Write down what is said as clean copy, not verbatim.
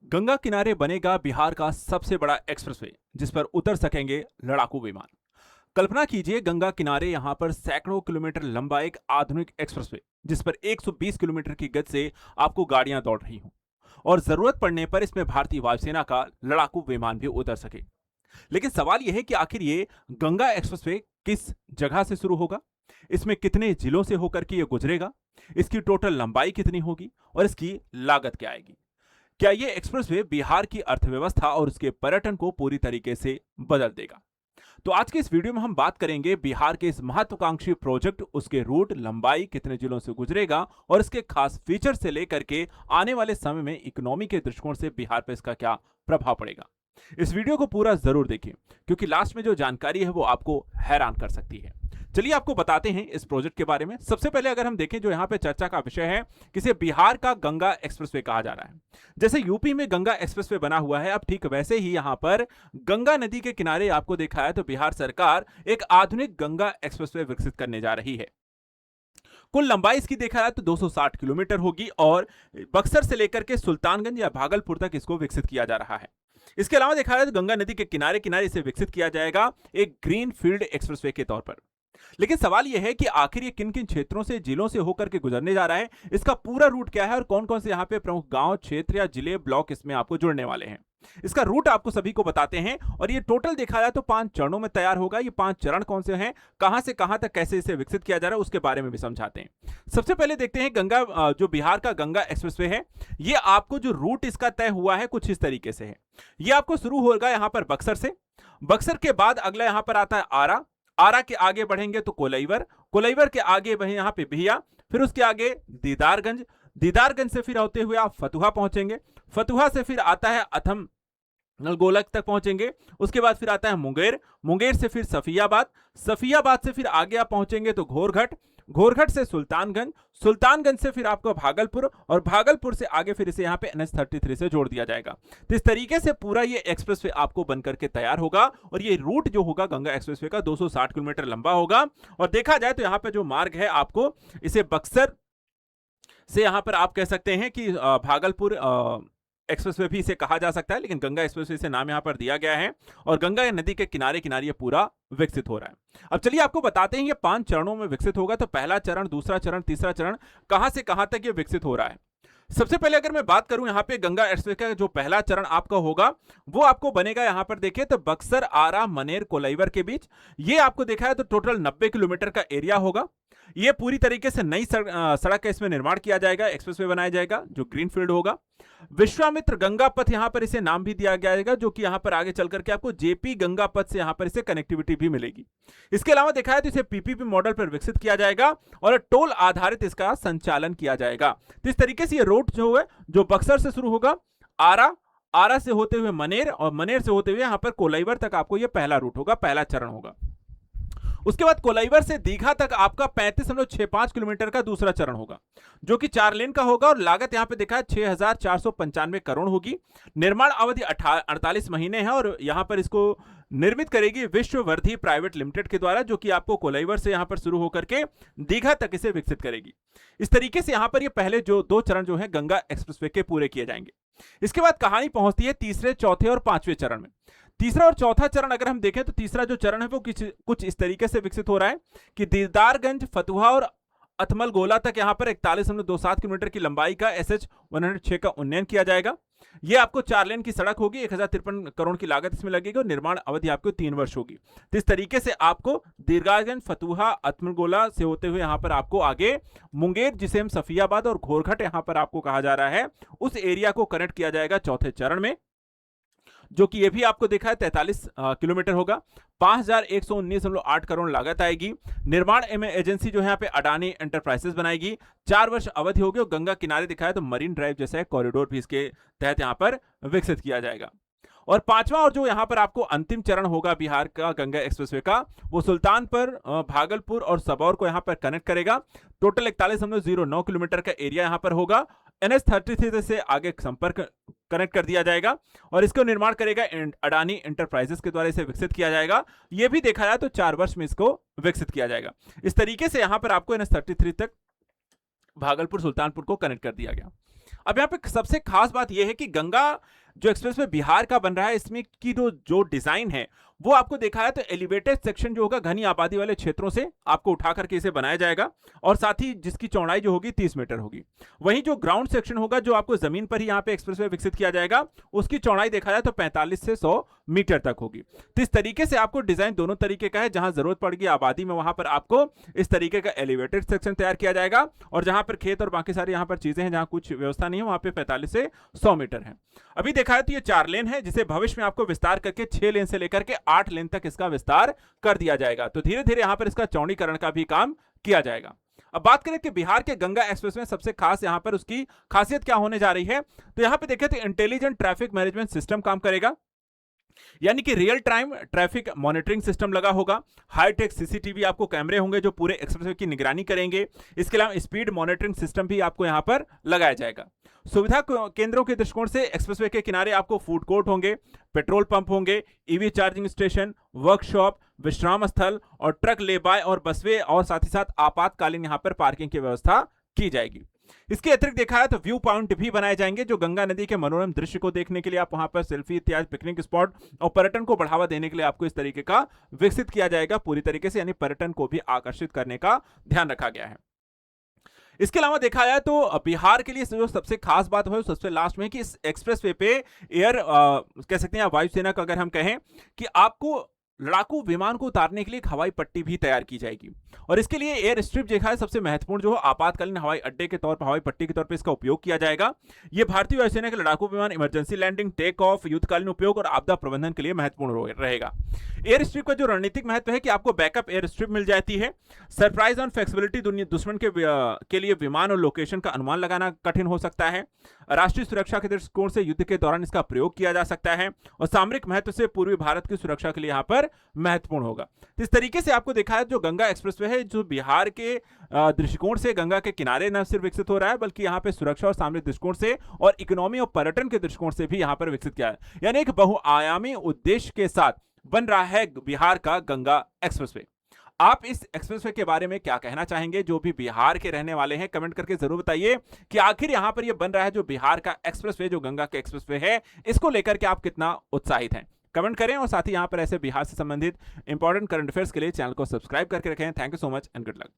गंगा किनारे बनेगा बिहार का सबसे बड़ा एक्सप्रेसवे जिस पर उतर सकेंगे लड़ाकू विमान। कल्पना कीजिए, गंगा किनारे यहां पर सैकड़ों किलोमीटर लंबा एक आधुनिक एक्सप्रेसवे जिस पर 120 किलोमीटर की गति से आपको गाड़ियां दौड़ रही हों और जरूरत पड़ने पर इसमें भारतीय वायुसेना का लड़ाकू विमान भी उतर सके। लेकिन सवाल यह है कि आखिर ये गंगा एक्सप्रेसवे किस जगह से शुरू होगा, इसमें कितने जिलों से होकर के ये गुजरेगा, इसकी टोटल लंबाई कितनी होगी और इसकी लागत क्या आएगी। क्या ये एक्सप्रेसवे बिहार की अर्थव्यवस्था और उसके पर्यटन को पूरी तरीके से बदल देगा? तो आज के इस वीडियो में हम बात करेंगे बिहार के इस महत्वाकांक्षी प्रोजेक्ट, उसके रूट, लंबाई, कितने जिलों से गुजरेगा और इसके खास फीचर से लेकर के आने वाले समय में इकोनॉमी के दृष्टिकोण से बिहार पर इसका क्या प्रभाव पड़ेगा। इस वीडियो को पूरा जरूर देखें क्योंकि लास्ट में जो जानकारी है वो आपको हैरान कर सकती है। चलिए आपको बताते हैं इस प्रोजेक्ट के बारे में। सबसे पहले अगर हम देखें, जो यहाँ पे चर्चा का विषय है, किसे बिहार का गंगा एक्सप्रेसवे कहा जा रहा है। जैसे यूपी में गंगा एक्सप्रेसवे बना हुआ है, अब ठीक वैसे ही यहाँ पर गंगा नदी के किनारे आपको देखा है तो बिहार सरकार एक आधुनिक गंगा एक्सप्रेसवे विकसित करने जा रही है। कुल लंबाई इसकी देखा जाए तो 260 किलोमीटर होगी और बक्सर से लेकर के सुल्तानगंज या भागलपुर तक इसको विकसित किया जा रहा है। इसके अलावा देखा जाए तो गंगा नदी के किनारे किनारे इसे विकसित किया जाएगा एक ग्रीन फील्ड एक्सप्रेसवे के तौर पर। लेकिन सवाल यह है कि आखिर ये किन किन क्षेत्रों से, जिलों से होकर के गुजरने जा रहा है, इसका पूरा रूट क्या है और कौन कौन से यहाँ पे प्रमुख गांव, क्षेत्र या जिले, ब्लॉक इसमें आपको जुड़ने वाले हैं। इसका रूट आपको सभी को बताते हैं और ये टोटल देखा जाए तो 5 चरणों में तैयार होगा। ये 5 चरण कौन से हैं, कहां से कहां तक कैसे इसे विकसित किया जा रहा है, उसके बारे में भी समझाते हैं। सबसे पहले देखते हैं गंगा, जो बिहार का गंगा एक्सप्रेसवे है, ये आपको जो रूट इसका तय हुआ है कुछ इस तरीके से है। ये आपको शुरू होगा यहां पर बक्सर से। बक्सर के बाद अगला यहां पर आता है आरा। आरा के आगे बढ़ेंगे तो कोलाइवर। कोलाइवर के आगे वहीं यहाँ पे बिहिया, फिर उसके आगे दीदारगंज। दीदारगंज से फिर होते हुए आप फतुहा पहुंचेंगे। फतुहा से फिर आता है अथम नलगोलक तक पहुंचेंगे। उसके बाद फिर आता है मुंगेर। मुंगेर से फिर सफियाबाद। सफियाबाद से फिर आगे आप पहुंचेंगे तो घोरघट। घोरघट से सुल्तानगंज। सुल्तानगंज से फिर आपको भागलपुर और भागलपुर से आगे फिर इसे यहाँ पे NH-33 से जोड़ दिया जाएगा। तो इस तरीके से पूरा ये एक्सप्रेसवे आपको बनकर के तैयार होगा और ये रूट जो होगा गंगा एक्सप्रेसवे का 260 किलोमीटर लंबा होगा। और देखा जाए तो यहाँ पे जो मार्ग है, आपको इसे बक्सर से यहाँ पर आप कह सकते हैं कि भागलपुर एक्सप्रेसवे भी इसे कहा जा सकता है, लेकिन गंगा एक्सप्रेसवे से नाम यहाँ पर दिया गया है और गंगा नदी के किनारे किनारे ये पूरा विकसित हो रहा है। अब चलिए आपको बताते हैं ये 5 चरणों में विकसित होगा। तो पहला चरण, दूसरा चरण, तीसरा चरण, कहां से कहां तक ये विकसित हो रहा है। सबसे पहले अगर मैं बात करूं यहाँ पे गंगा एक्सप्रेसवे का जो पहला चरण आपका होगा वो आपको बनेगा यहाँ पर देखिए तो बक्सर, आरा, मनेर, कोलाइवर के बीच। ये आपको देखा है तो टोटल 90 किलोमीटर का एरिया होगा। ये पूरी तरीके से नई सड़क का इसमें निर्माण किया जाएगा, एक्सप्रेसवे बनाया जाएगा जो ग्रीन फील्ड होगा। विश्वामित्र गंगा पथ यहाँ पर इसे नाम भी दिया जाएगा, जो कि यहाँ पर आगे चल करके आपको जेपी गंगा पथ से यहाँ पर इसे कनेक्टिविटी भी मिलेगी। इसके अलावा देखा है तो इसे पीपीपी मॉडल पर विकसित किया जाएगा और टोल आधारित इसका संचालन किया जाएगा। तो इस तरीके से ये रोड जो है, जो बक्सर से शुरू होगा, आरा, आरा से होते हुए मनेर और मनेर से होते हुए यहाँ पर कोलाइवर तक आपको ये पहला रूट होगा, पहला चरण होगा। उसके बाद कोलाइवर से दीघा तक आपका 35.65 किलोमीटर का दूसरा चरण होगा, जो कि 4 लेन का होगा और लागत यहां पे देखा है 6,495 करोड़ होगी। निर्माण अवधि 48 महीने है और यहां पर इसको निर्मित करेगी विश्ववर्धी प्राइवेट लिमिटेड के द्वारा, जो कि आपको कोलाइवर से यहां पर शुरू होकर के दीघा तक इसे विकसित करेगी। इस तरीके से यहां पर ये पहले जो 2 चरण जो है गंगा एक्सप्रेसवे के पूरे किए जाएंगे। इसके बाद कहानी पहुंचती है तीसरे, चौथे और 5वें चरण में। तीसरा और चौथा चरण अगर हम देखें तो तीसरा जो चरण है वो कुछ इस तरीके से विकसित हो रहा है कि दीदारगंज, फतुहा और अथमल गोला तक यहां पर 41.27 किलोमीटर की लंबाई का SH-106 का उन्नयन किया जाएगा। ये आपको 4 लेन की सड़क होगी, 1053 करोड़ की लागत इसमें लगेगी और निर्माण अवधि आपको 3 वर्ष होगी। तो इस तरीके से आपको दीदारगंज, फतुहा, अथमल गोला से होते हुए यहाँ पर आपको आगे मुंगेर, जिसे हम सफियाबाद और घोरघट यहाँ पर आपको कहा जा रहा है, उस एरिया को कनेक्ट किया जाएगा चौथे चरण में, जो कि ये भी आपको देखा है 43 किलोमीटर होगा। 5,119.8 करोड़ लागत आएगी। निर्माण एजेंसी जो है यहाँ पे अडानी एंटरप्राइजेस बनाएगी। 4 वर्ष अवधि होगी और गंगा किनारे दिखाया तो मरीन ड्राइव जैसा कॉरिडोर भी इसके तहत यहाँ पर विकसित किया जाएगा। और 5वां और जो यहाँ पर आपको अंतिम चरण होगा बिहार का गंगा एक्सप्रेसवे का, वो सुल्तानपुर, भागलपुर और सबौर को यहाँ पर कनेक्ट करेगा। टोटल 41.09 किलोमीटर का एरिया यहाँ पर होगा। NH-33 से आगे संपर्क कनेक्ट कर दिया जाएगा और इसको निर्माण करेगा अडानी एंटरप्राइजेस के द्वारा इसे विकसित किया जाएगा। ये भी देखा जाए तो 4 वर्ष में इसको विकसित किया जाएगा। इस तरीके से यहाँ पर आपको NH-33 तक भागलपुर, सुल्तानपुर को कनेक्ट कर दिया गया। अब यहाँ पे सबसे खास बात यह है कि गंगा जो एक्सप्रेसवे बिहार का बन रहा है, इसमें की जो डिजाइन है वो आपको देखा है तो एलिवेटेड सेक्शन जो होगा घनी आबादी वाले क्षेत्रों से आपको उठा करके इसे बनाया जाएगा, और साथ ही जिसकी चौड़ाई जो होगी 30 मीटर होगी। वहीं जो ग्राउंड सेक्शन होगा, जो आपको जमीन पर ही यहाँ पे एक्सप्रेसवे विकसित किया जाएगा, उसकी चौड़ाई देखा जाए तो 45 से 100 मीटर तक होगी। तो इस तरीके से आपको डिजाइन दोनों तरीके का है, जहां जरूरत पड़ेगी आबादी में वहां पर आपको इस तरीके का एलिवेटेड सेक्शन तैयार किया जाएगा, और जहां पर खेत और बाकी सारी यहाँ पर चीजें हैं, जहां कुछ व्यवस्था नहीं है, वहां पे 45 से 100 मीटर है। अभी देखा है तो ये 4 लेन है, जिसे भविष्य में आपको विस्तार करके 6 लेन से लेकर के 8 लेन तक इसका विस्तार कर दिया जाएगा। तो धीरे धीरे यहां पर इसका चौड़ीकरण का भी काम किया जाएगा। अब बात करें कि बिहार के गंगा एक्सप्रेस में सबसे खास यहां पर उसकी खासियत क्या होने जा रही है, तो यहां पे देखें तो इंटेलिजेंट ट्रैफिक मैनेजमेंट सिस्टम काम करेगा, यानी कि real time traffic monitoring system लगा होगा। हाईटेक सीसीटीवी आपको कैमरे होंगे जो पूरे एक्सप्रेसवे की निगरानी करेंगे। इसके अलावा स्पीड मॉनिटरिंग सिस्टम भी आपको यहां पर लगाया जाएगा। सुविधा केंद्रों के दृष्टिकोण से एक्सप्रेसवे के किनारे आपको फूड कोर्ट होंगे, पेट्रोल पंप होंगे, ईवी चार्जिंग स्टेशन, वर्कशॉप, विश्राम स्थल और ट्रक लेबाय और बसवे, और साथ ही साथ आपातकालीन यहां पर पार्किंग की व्यवस्था की जाएगी। इसके अतिरिक्त देखा है तो व्यू पॉइंट भी बनाए जाएंगे, जो गंगा नदी के मनोरम दृश्य को देखने के लिए आप वहां पर सेल्फी इत्यादि पिकनिक स्पॉट और पर्यटन को बढ़ावा देने के लिए आपको इस तरीके का विकसित किया जाएगा पूरी तरीके से, यानी पर्यटन को भी आकर्षित करने का ध्यान रखा गया है। इसके अलावा देखा जाए तो बिहार के लिए जो सबसे खास बात है सबसे लास्ट में कि इस एक्सप्रेसवे पे एयर कह सकते हैं वायुसेना का अगर हम कहें कि आपको लड़ाकू विमान को उतारने के लिए एक हवाई पट्टी भी तैयार की जाएगी, और इसके लिए एयर स्ट्रिप देखा है सबसे महत्वपूर्ण जो आपातकालीन हवाई अड्डे के तौर पर हवाई पट्टी के तौर पर इसका उपयोग किया जाएगा। यह भारतीय वायुसेना के लड़ाकू विमान इमरजेंसी लैंडिंग, टेक ऑफ, युद्धकालीन उपयोग और आपदा प्रबंधन के लिए महत्वपूर्ण रहेगा। एयर स्ट्रिप का जो रणनीतिक महत्व है कि आपको बैकअप एयर स्ट्रिप मिल जाती है। सरप्राइज और फ्लेक्सिबिलिटी, दुश्मन के लिए विमान और लोकेशन का अनुमान लगाना कठिन हो सकता है। राष्ट्रीय सुरक्षा के दृष्टिकोण से युद्ध के दौरान इसका प्रयोग किया जा सकता है, और सामरिक महत्व से पूर्वी भारत की सुरक्षा के लिए यहां पर महत्वपूर्ण होगा। तो इस तरीके से आपको देखा है जो गंगा एक्सप्रेसवे है, जो बिहार के दृष्टिकोण से गंगा के किनारे न सिर्फ विकसित हो रहा है, बल्कि यहां पे सुरक्षा और सामरिक दृष्टिकोण से और इकोनॉमी और पर्यटन के दृष्टिकोण से भी यहां पर विकसित किया है, यानी एक बहुआयामी उद्देश्य के साथ बन रहा है बिहार का गंगा एक्सप्रेसवे। आप इस एक्सप्रेसवे के बारे में क्या कहना चाहेंगे? जो भी बिहार के रहने वाले हैं कमेंट करके जरूर बताइए कि आखिर यहां पर यह बन रहा है जो बिहार का एक्सप्रेसवे, जो गंगा का एक्सप्रेसवे है, इसको लेकर के आप कितना उत्साहित हैं। कमेंट करें, और साथ ही यहां पर ऐसे बिहार से संबंधित इंपॉर्टेंट करंट अफेयर्स के लिए चैनल को सब्सक्राइब करके रखें। Thank you so much and good luck.